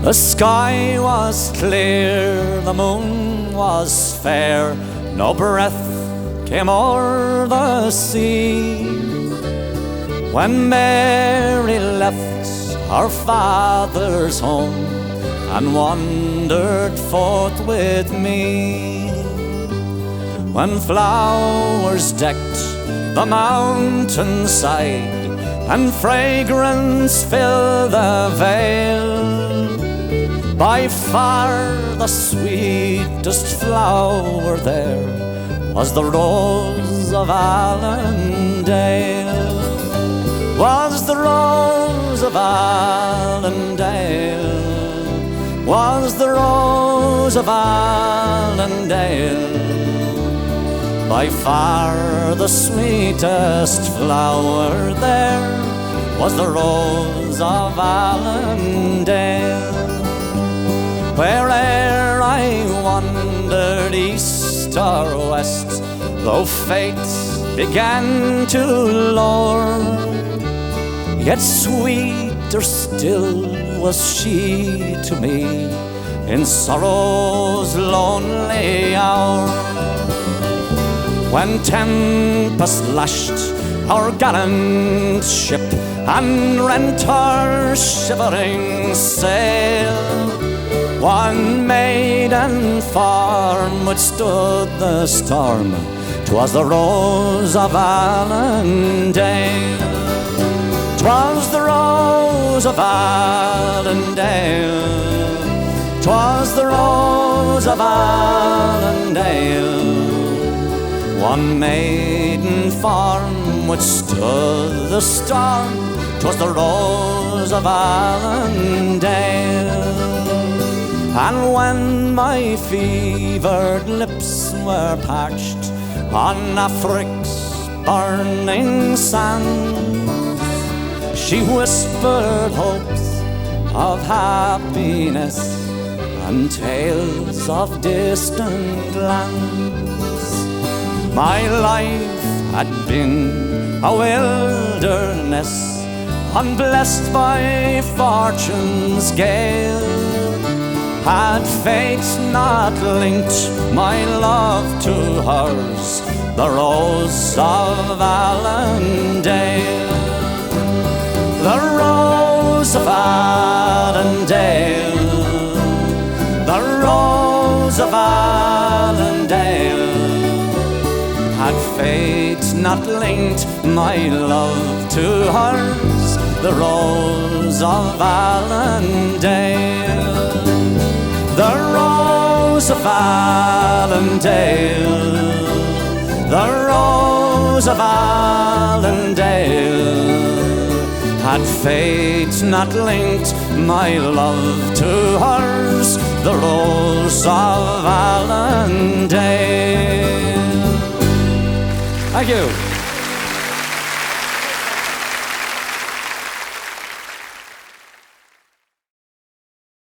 The sky was clear, the moon was fair, no breath came o'er the sea. When Mary left her father's home and wandered forth with me, when flowers decked the mountainside and fragrance filled the vale, by far the sweetest flower there was the rose of Allendale. Was the rose of Allendale, was the rose of Allendale. By far the sweetest flower there was the rose of Allendale. Where'er I wandered, east or west, though fate began to lure, yet sweeter still was she to me in sorrow's lonely hour. When tempest lashed our gallant ship and rent our shivering sail, one maiden form withstood the storm, 'twas the rose of Allendale. 'Twas the rose of Allendale, 'twas the rose of Allendale. One maiden form withstood the storm, 'twas the rose of Allendale. And when my fevered lips were parched on Afric's burning sands, she whispered hopes of happiness and tales of distant lands. My life had been a wilderness, unblessed by fortune's gale. Had fate not linked my love to hers, the rose of Allendale, the rose of Allendale, the rose of Allendale. Had fate not linked my love to hers, the rose of Allendale, the rose of Allendale, the rose of Allendale. Had fate not linked my love to hers, the rose of Allendale. Thank you.